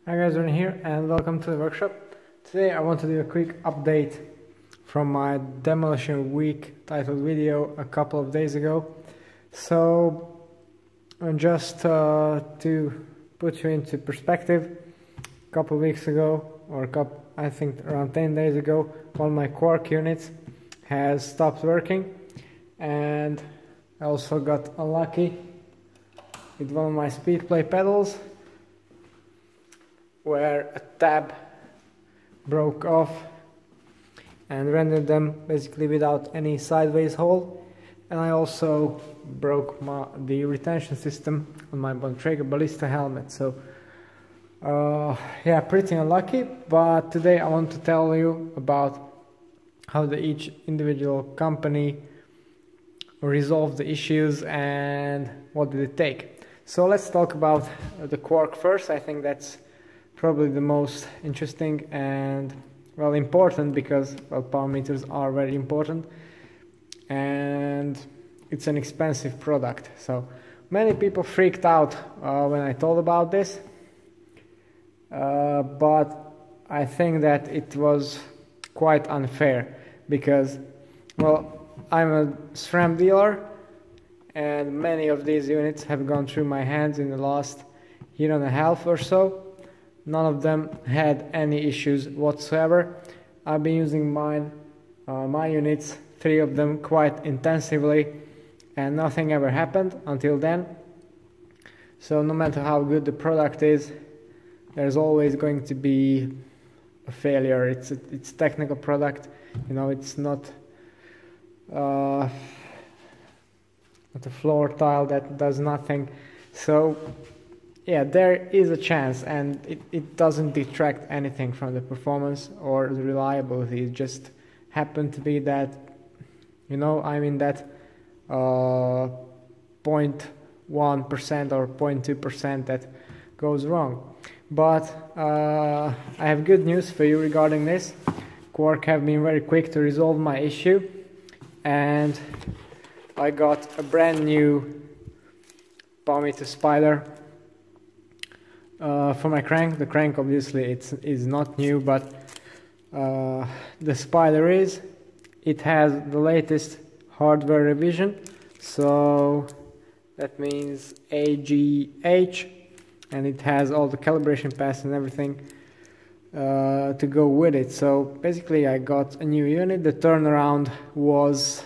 Hi guys, Ren here and welcome to the workshop. Today I want to do a quick update from my Demolition week titled video a couple of days ago. So just to put you into perspective, a couple of weeks ago, I think around 10 days ago, one of my Quarq units has stopped working, and I also got unlucky with one of my Speedplay pedals where a tab broke off and rendered them basically without any sideways hole, and I also broke the retention system on my Bontrager Ballista helmet. So yeah, pretty unlucky, but today I want to tell you about how each individual company resolved the issues and what did it take. So let's talk about the Quarq first. I think that's probably the most interesting and well important, because power meters are very important and it's an expensive product. So many people freaked out when I told about this, but I think that it was quite unfair because, well, I'm a SRAM dealer and many of these units have gone through my hands in the last year and a half or so. None of them had any issues whatsoever. I've been using my units, 3 of them, quite intensively, and nothing ever happened until then. So no matter how good the product is, there's always going to be a failure. It's a technical product, you know. It's not a floor tile that does nothing. So yeah, there is a chance, and it doesn't detract anything from the performance or the reliability. It just happened to be that, you know, I'm in that 0.1% or 0.2% that goes wrong. But I have good news for you regarding this. Quarq have been very quick to resolve my issue, and I got a brand new power meter spider for my crank. The crank obviously is not new, but the spider is. It has the latest hardware revision, so that means AGH, and it has all the calibration paths and everything to go with it. So basically I got a new unit. The turnaround was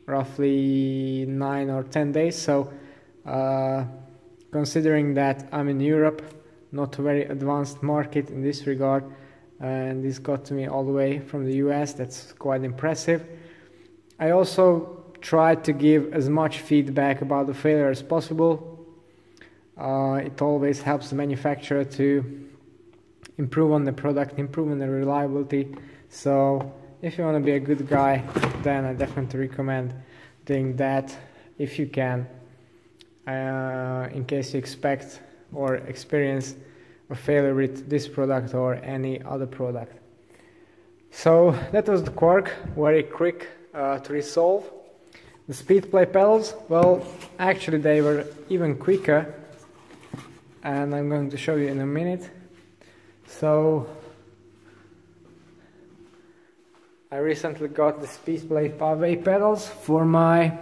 roughly 9 or 10 days, so considering that I'm in Europe, not a very advanced market in this regard, and this got to me all the way from the US, that's quite impressive. I also tried to give as much feedback about the failure as possible. It always helps the manufacturer to improve on the product, improve on the reliability. So if you want to be a good guy, then I definitely recommend doing that if you can. In case you expect or experience a failure with this product or any other product. So that was the Quarq, very quick to resolve. The Speedplay pedals, well, actually they were even quicker, and I'm going to show you in a minute. So I recently got the Speedplay pave pedals for my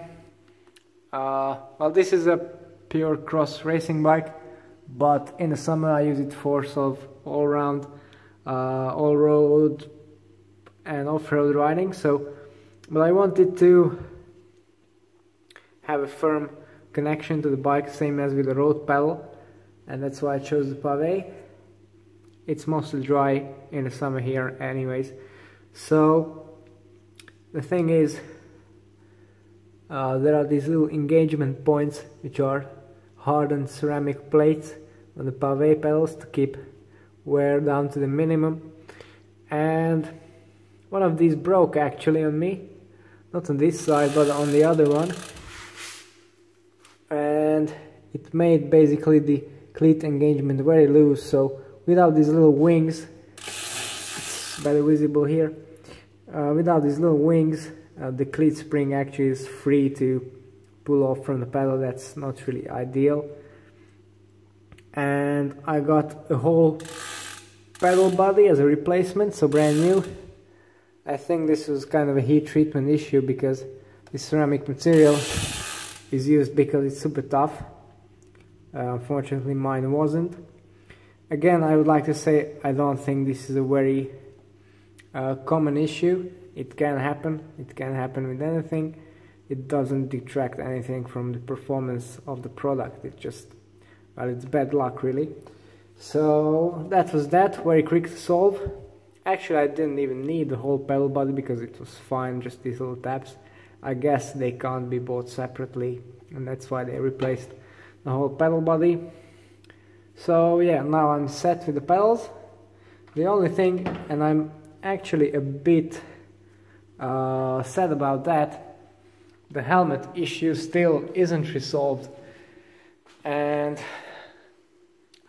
well, this is a pure cross racing bike, but in the summer I use it for sort of all around all road and off-road riding. So but I wanted to have a firm connection to the bike, same as with the road pedal, and that's why I chose the pave. It's mostly dry in the summer here anyways. So the thing is, there are these little engagement points which are hardened ceramic plates on the pave pedals to keep wear down to the minimum, and one of these broke actually on me, not on this side but on the other one, and it made basically the cleat engagement very loose. So without these little wings, it's better visible here, without these little wings, the cleat spring actually is free to pull off from the pedal. That's not really ideal. and I got a whole pedal body as a replacement, so brand new. I think this was kind of a heat treatment issue because this ceramic material is used because it's super tough. Unfortunately mine wasn't. Again, I would like to say I don't think this is a very common issue. It can happen with anything. It doesn't detract anything from the performance of the product. It just, well, it's bad luck really. So that was that, very quick to solve. Actually, I didn't even need the whole pedal body because it was fine, just these little tabs. I guess they can't be bought separately, and that's why they replaced the whole pedal body. So yeah, now I'm set with the pedals. The only thing, and I'm actually a bit sad about that, the helmet issue still isn't resolved. And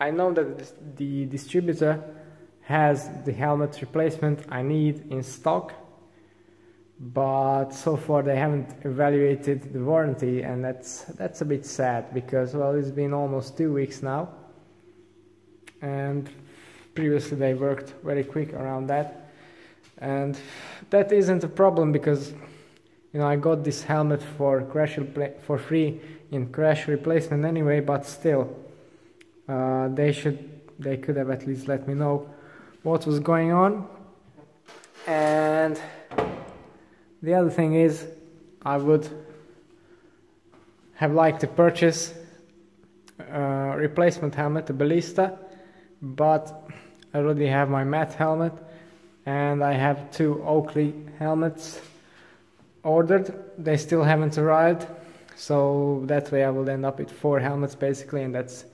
I know that the distributor has the helmet replacement I need in stock, but so far they haven't evaluated the warranty, and that's a bit sad because, well, it's been almost 2 weeks now, and previously they worked very quick around that, and that isn't a problem because, you know, I got this helmet for free in crash replacement anyway, but still they could have at least let me know what was going on. And the other thing is, I would have liked to purchase a replacement helmet, a ballista, but I already have my matte helmet and I have 2 Oakley helmets ordered. They still haven't arrived, so that way I will end up with 4 helmets basically, and that's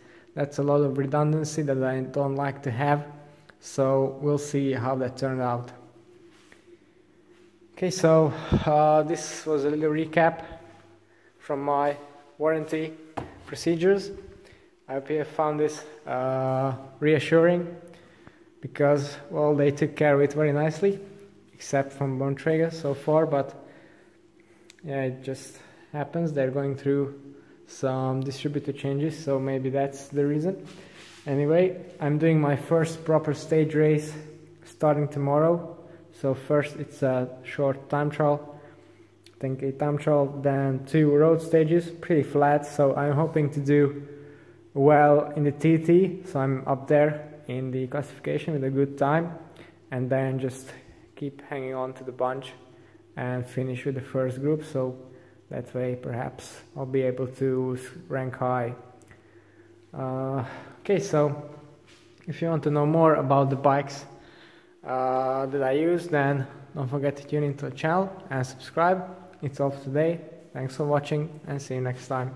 a lot of redundancy that I don't like to have. So we'll see how that turned out. Okay, so this was a little recap from my warranty procedures. I hope you have found this reassuring because, well, they took care of it very nicely, except from Bontrager so far, but yeah, it just happens. They're going through some distributor changes, so maybe that's the reason. Anyway, I'm doing my first proper stage race starting tomorrow. So first it's a short time trial, I think a time trial, then 2 road stages, pretty flat, so I'm hoping to do well in the TT, so I'm up there in the classification with a good time, and then just keep hanging on to the bunch and finish with the first group, so that way perhaps I'll be able to rank high. Okay, so if you want to know more about the bikes that I use, then don't forget to tune into the channel and subscribe. It's all for today. Thanks for watching and see you next time.